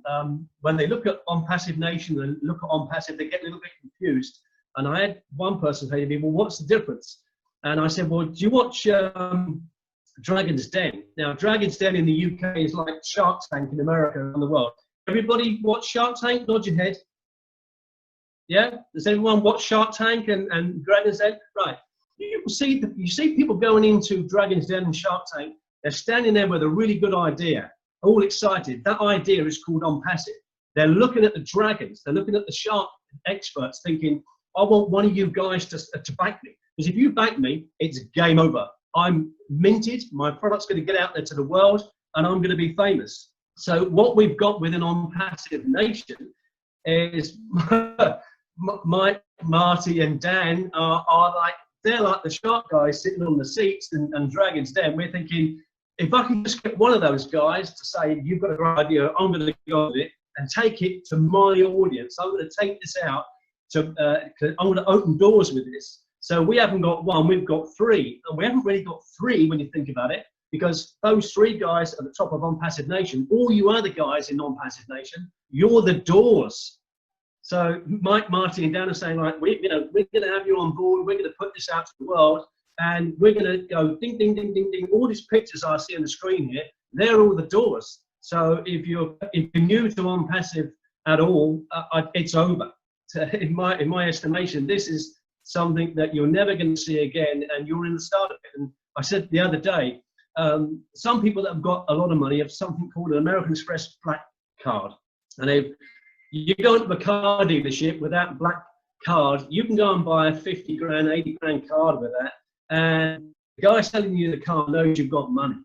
when they look at ONPASSIVE Nation and look at ONPASSIVE, they get a little bit confused. And I had one person say to me, well, what's the difference? And I said, well, do you watch Dragon's Den? Now, Dragon's Den in the UK is like Shark Tank in America and the world. Everybody watch Shark Tank? Nod your head. Yeah? Does everyone watch Shark Tank and Dragon's Den? Right. You see people going into Dragon's Den and Shark Tank. They're standing there with a really good idea, all excited. That idea is called ONPASSIVE. They're looking at the dragons. They're looking at the shark experts thinking, I want one of you guys to back me. Because if you back me, it's game over. I'm minted. My product's going to get out there to the world, and I'm going to be famous. So what we've got within ONPASSIVE Nation is Mike, Marty, and Dan are like, they're like the shark guys sitting on the seats and Dragon's Den. We're thinking, if I can just get one of those guys to say, you've got a great idea, I'm going to go with it and take it to my audience. I'm going to take this out I'm going to open doors with this. So we haven't got one, we've got three. And we haven't really got three when you think about it, because those three guys at the top of ONPASSIVE Nation, all you other guys in ONPASSIVE Nation, you're the doors. So Mike, Marty, and Dan are saying, like, we're going to have you on board. We're going to put this out to the world, and we're going to go ding, ding, ding, ding, ding. All these pictures I see on the screen here, they're all the doors. So if you're new to ONPASSIVE at all, it's over. So in my estimation, this is something that you're never going to see again, and you're in the start of it. And I said the other day, some people that have got a lot of money have something called an American Express Black Card, and You go into a car dealership with that black card, you can go and buy a 50 grand, 80 grand card with that, and the guy selling you the car knows you've got money.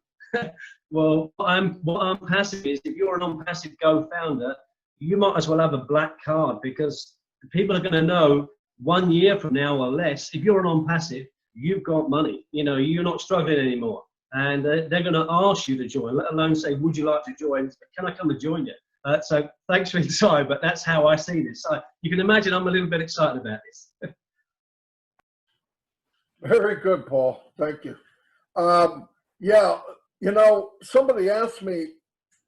Well, what ONPASSIVE is, if you're an ONPASSIVE Go founder, you might as well have a black card, because people are going to know 1 year from now or less, if you're an ONPASSIVE, you've got money. You know, you're not struggling anymore. And they're going to ask you to join, let alone say, would you like to join? Can I come and join you? So thanks for your time, but that's how I see this. You can imagine I'm a little bit excited about this. Very good, Paul. Thank you. Yeah, you know, somebody asked me,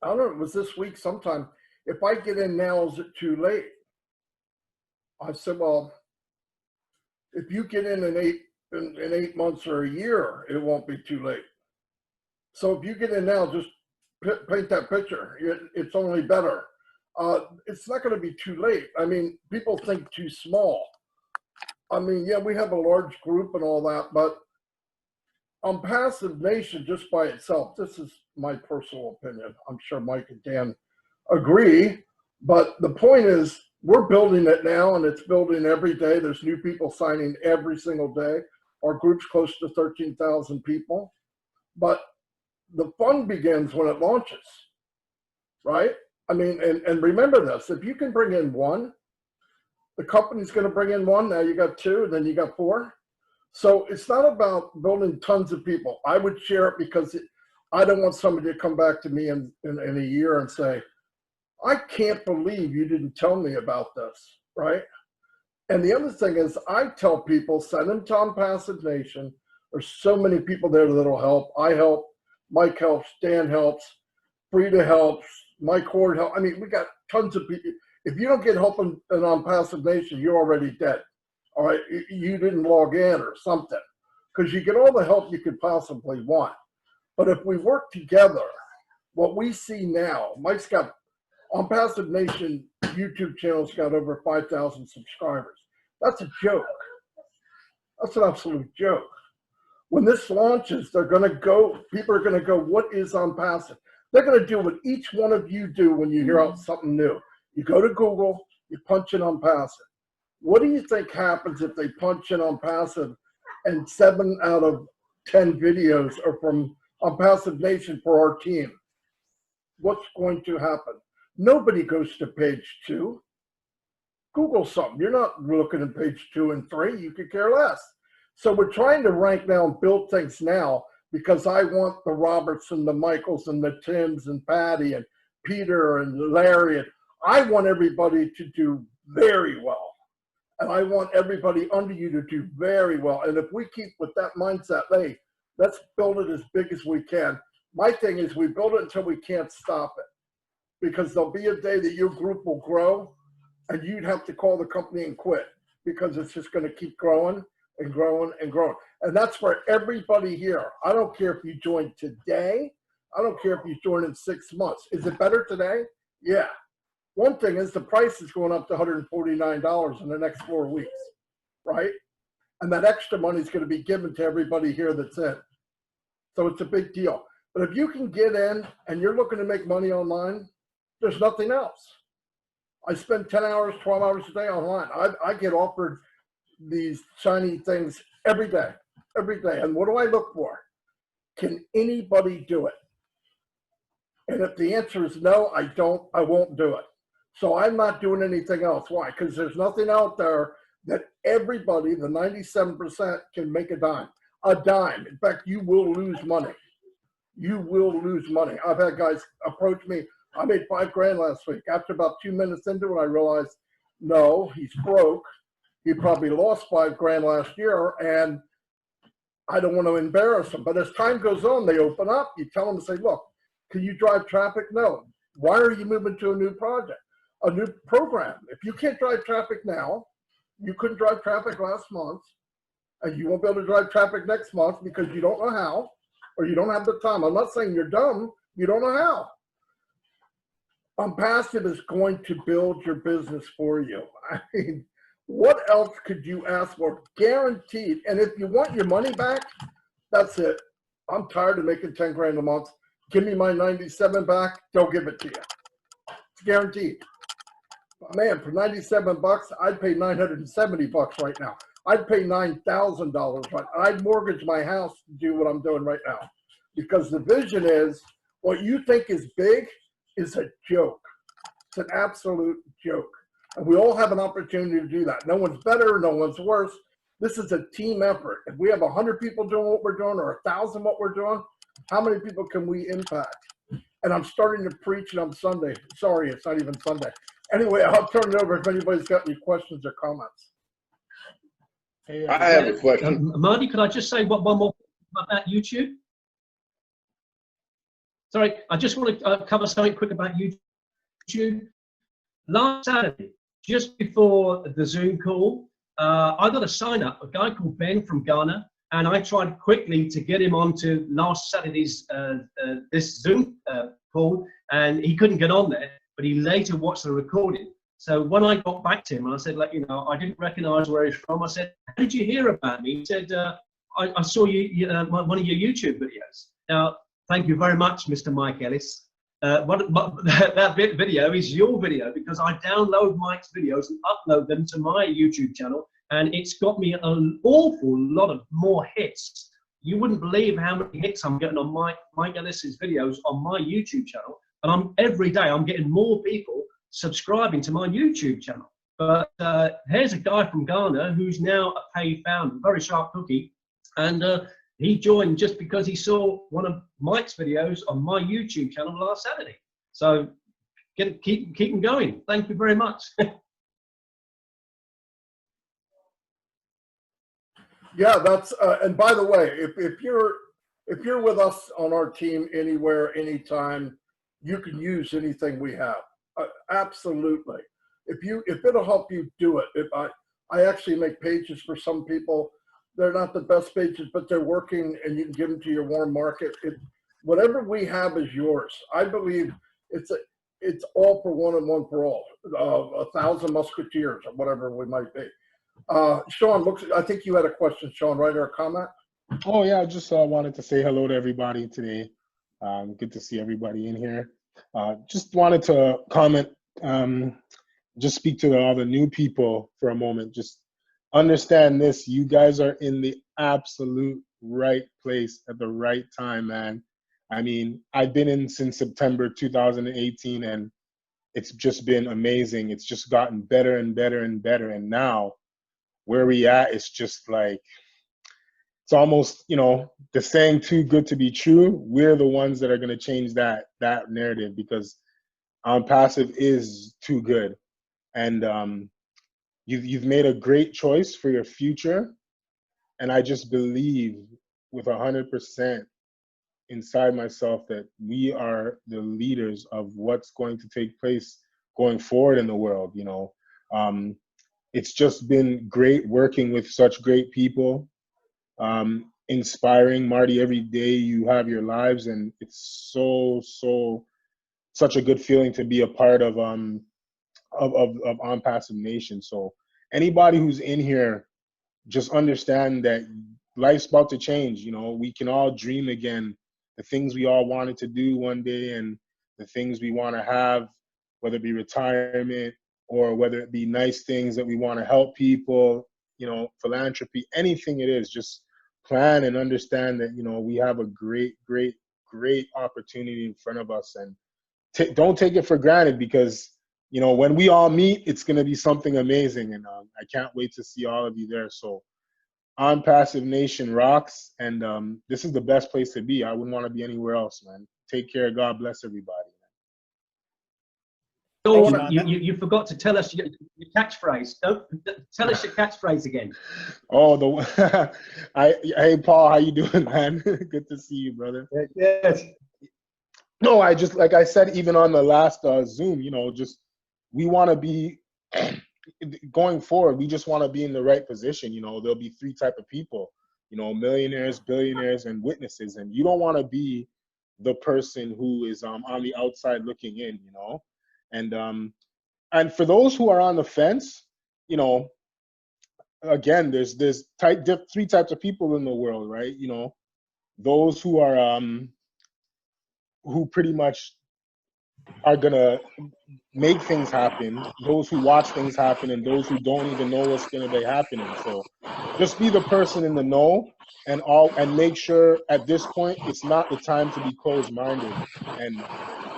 I don't know, it was this week sometime, if I get in now, is it too late? I said, well, if you get in 8 months or a year, it won't be too late. So if you get in now, just paint that picture. It's only better. It's not going to be too late. I mean, people think too small. I mean, yeah, we have a large group and all that, but ONPASSIVE Nation just by itself, this is my personal opinion. I'm sure Mike and Dan agree, but the point is we're building it now, and it's building every day. There's new people signing every single day. Our group's close to 13,000 people, but the fun begins when it launches, right? I mean, and remember this, if you can bring in one, the company's going to bring in one, now you got two, then you got four. So it's not about building tons of people. I would share it because I don't want somebody to come back to me in a year and say, I can't believe you didn't tell me about this, right? And the other thing is, I tell people, send them to ONPASSIVE Nation. There's so many people there that'll help. I help, Mike helps, Dan helps, Frida helps, Mike Horde helps. I mean, we got tons of people. If you don't get help in ONPASSIVE Nation, you're already dead. All right, you didn't log in or something, because you get all the help you could possibly want. But if we work together, what we see now, Mike's got ONPASSIVE Nation YouTube channel's got over 5,000 subscribers. That's a joke. That's an absolute joke. When this launches, they're going to go, people are going to go, what is ONPASSIVE? They're going to do what each one of you do when you hear out something new. You go to Google, you punch in ONPASSIVE. What do you think happens if they punch in ONPASSIVE and 7 out of 10 videos are from ONPASSIVE Nation for our team? What's going to happen? Nobody goes to page 2. Google something. You're not looking at page 2 and 3. You could care less. So we're trying to rank now and build things now because I want the Roberts and the Michaels and the Tims and Patty and Peter and Larry. And I want everybody to do very well. And I want everybody under you to do very well. And if we keep with that mindset, hey, let's build it as big as we can. My thing is we build it until we can't stop it. Because there'll be a day that your group will grow and you'd have to call the company and quit because it's just going to keep growing and growing and growing. And that's for everybody here. I don't care if you join today. I don't care if you join in 6 months. Is it better today? Yeah. One thing is the price is going up to $149 in the next 4 weeks, right? And that extra money is going to be given to everybody here that's in. So it's a big deal. But if you can get in and you're looking to make money online, there's nothing else. I spend 10 hours, 12 hours a day online. I get offered these shiny things every day. And what do I look for? Can anybody do it? And if the answer is no, I won't do it. So I'm not doing anything else. Why? Because there's nothing out there that everybody, the 97%, can make a dime. A dime. In fact, you will lose money. You will lose money. I've had guys approach me. I made $5,000 last week. After about 2 minutes into it, I realized, no, he's broke. He probably lost $5,000 last year, and I don't want to embarrass him. But as time goes on, they open up. You tell them to say, look, can you drive traffic? No. Why are you moving to a new project, a new program? If you can't drive traffic now, you couldn't drive traffic last month, and you won't be able to drive traffic next month because you don't know how, or you don't have the time. I'm not saying you're dumb. You don't know how. ONPASSIVE is going to build your business for you. I mean, what else could you ask for? Guaranteed. And if you want your money back, that's it. I'm tired of making 10 grand a month. Give me my 97 back. They'll give it to you. It's guaranteed. Man, for 97 bucks, I'd pay 970 bucks right now. I'd pay $9,000 right. I'd mortgage my house to do what I'm doing right now, because the vision is what you think is big is a joke. It's an absolute joke. And we all have an opportunity to do that. No one's better, no one's worse. This is a team effort. If we have 100 people doing what we're doing or 1,000 what we're doing, how many people can we impact? And I'm starting to preach it on Sunday. Sorry, it's not even Sunday. Anyway, I'll turn it over if anybody's got any questions or comments. Hey, I have a question. Marty, could I just say one more about that YouTube? Sorry, I just want to cover something quick about YouTube. Last Saturday, just before the Zoom call, I got a sign up, a guy called Ben from Ghana, and I tried quickly to get him onto last Saturday's this Zoom call, and he couldn't get on there, but he later watched the recording. So when I got back to him, and I said, like, you know, I didn't recognize where he's from. I said, how did you hear about me? He said, I saw one of your YouTube videos. Now, thank you very much, Mr. Mike Ellis. That video is your video, because I download Mike's videos and upload them to my YouTube channel, and it's got me an awful lot of more hits. You wouldn't believe how many hits I'm getting on Mike Ellis's videos on my YouTube channel, and every day I'm getting more people subscribing to my YouTube channel. But here's a guy from Ghana who's now a paid founder, very sharp cookie, and he joined just because he saw one of Mike's videos on my YouTube channel last Saturday. So keep them going. Thank you very much. Yeah, that's and by the way, if you're with us on our team anywhere, anytime, you can use anything we have. Absolutely. If it'll help you do it. If I actually make pages for some people. They're not the best pages, but they're working, and you can give them to your warm market. Whatever we have is yours. I believe it's all for one and one for all. 1,000 musketeers or whatever we might be. Sean, I think you had a question, Sean, right, or a comment? Oh yeah, I just wanted to say hello to everybody today. Good to see everybody in here. Just wanted to comment, just speak to all the new people for a moment. Just understand this, you guys are in the absolute right place at the right time, man. I mean, I've been in since September 2018, and it's just been amazing. It's just gotten better and better and better. And now where we at is just like, it's almost, you know, the saying too good to be true. We're the ones that are going to change that narrative, because passive is too good. And you've made a great choice for your future. And I just believe with 100% inside myself that we are the leaders of what's going to take place going forward in the world. You know, it's just been great working with such great people, inspiring. Marty, every day you have your lives, and it's such a good feeling to be a part of ONPASSIVE Nation. So anybody who's in here, just understand that life's about to change. You know, we can all dream again, the things we all wanted to do one day, and the things we want to have, whether it be retirement or whether it be nice things that we want to help people, you know, philanthropy, anything it is. Just plan and understand that, you know, we have a great opportunity in front of us, and don't take it for granted, because, you know, when we all meet, it's going to be something amazing. And I can't wait to see all of you there. So ONPASSIVE Nation rocks. And this is the best place to be. I wouldn't want to be anywhere else, man. Take care. God bless everybody. Oh, you forgot to tell us your catchphrase. Tell us your catchphrase again. Oh, hey, Paul, how you doing, man? Good to see you, brother. Yes. No, I just, like I said, even on the last Zoom, you know, just, we want to be, going forward, we just want to be in the right position. You know, there'll be 3 types of people, you know, millionaires, billionaires, and witnesses. And you don't want to be the person who is on the outside looking in, you know. And for those who are on the fence, you know, again, there's 3 types of people in the world, right? You know, those who are, who pretty much are gonna make things happen, those who watch things happen, and those who don't even know what's gonna be happening. So just be the person in the know, and make sure at this point it's not the time to be closed-minded. And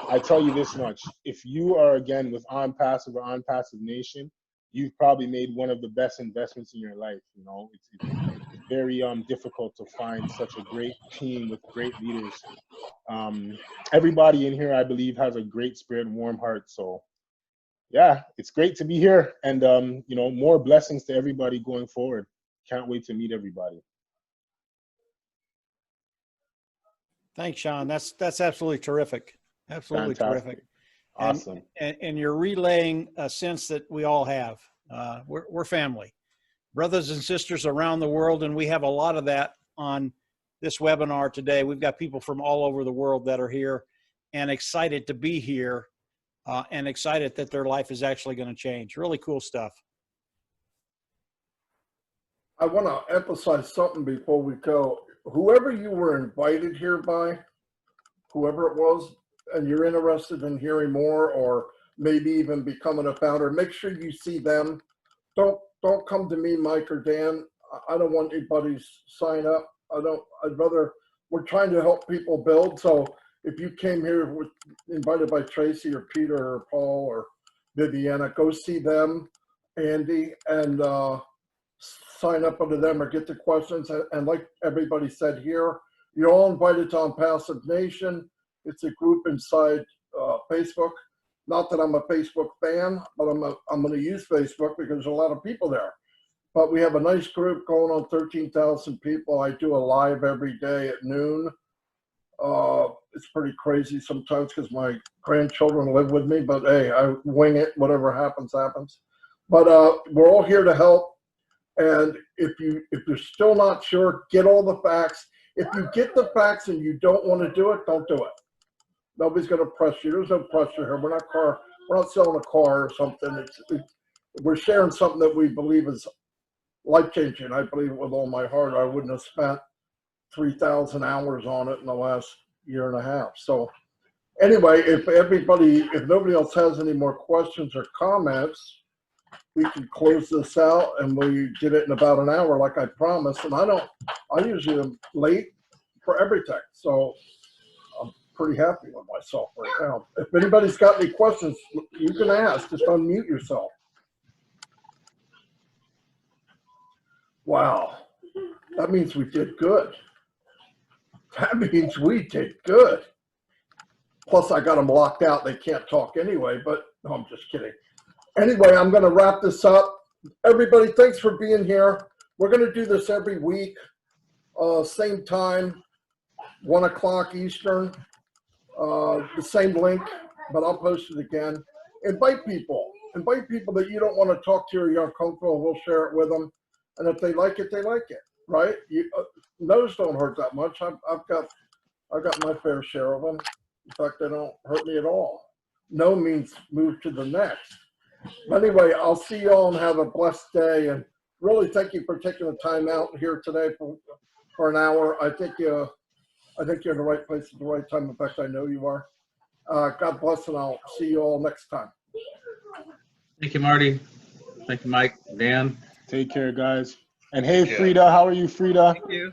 I tell you this much: if you are again with OnPassive or OnPassive Nation, you've probably made one of the best investments in your life. You know, it's very difficult to find such a great team with great leaders. Everybody in here, I believe, has a great spirit and warm heart. So yeah, it's great to be here, and you know, more blessings to everybody going forward. Can't wait to meet everybody. Thanks, Sean. That's absolutely terrific. Absolutely Fantastic. terrific. Awesome. And you're relaying a sense that we all have. We're family, brothers and sisters around the world, and we have a lot of that on this webinar today. We've got people from all over the world that are here and excited to be here, and excited that their life is actually going to change. Really cool stuff. I want to emphasize something before we go. Whoever you were invited here by, whoever it was, and you're interested in hearing more or maybe even becoming a founder, make sure you see them. Don't come to me, Mike or Dan. I don't want anybody's sign up. I'd rather, we're trying to help people build. So if you came here invited by Tracy or Peter or Paul or Viviana, go see them, Andy, and sign up under them or get the questions. And like everybody said here, you're all invited to OnPassive Nation. It's a group inside Facebook. Not that I'm a Facebook fan, but I'm going to use Facebook because there's a lot of people there. But we have a nice group going on, 13,000 people. I do a live every day at noon. It's pretty crazy sometimes because my grandchildren live with me, but hey, I wing it. Whatever happens, happens. But we're all here to help. And if you're still not sure, get all the facts. If you get the facts and you don't want to do it, don't do it. Nobody's going to press you. There's no pressure here. We're not selling a car or something. We're sharing something that we believe is life-changing. I believe it with all my heart. I wouldn't have spent 3,000 hours on it in the last year and a half. So anyway, if nobody else has any more questions or comments, we can close this out, and we did it in about an hour like I promised. And I usually am late for everything. So I'm pretty happy with myself right now. If anybody's got any questions, you can ask. Just unmute yourself. Wow. That means we did good. That means we did good. Plus, I got them locked out. They can't talk anyway, but no, I'm just kidding. Anyway, I'm going to wrap this up. Everybody, thanks for being here. We're going to do this every week, same time, 1 o'clock Eastern, the same link, but I'll post it again. Invite people that you don't want to talk to or you're uncomfortable. We'll share it with them. And if they like it, they like it, right? No's don't hurt that much. I've got my fair share of them. In fact, they don't hurt me at all. No means move to the next. But anyway, I'll see you all and have a blessed day. And really, thank you for taking the time out here today for an hour. I think you're in the right place at the right time. In fact, I know you are. God bless, and I'll see you all next time. Thank you, Marty. Thank you, Mike, Dan. Take care, guys. And hey, Frida, how are you, Frida? Thank you.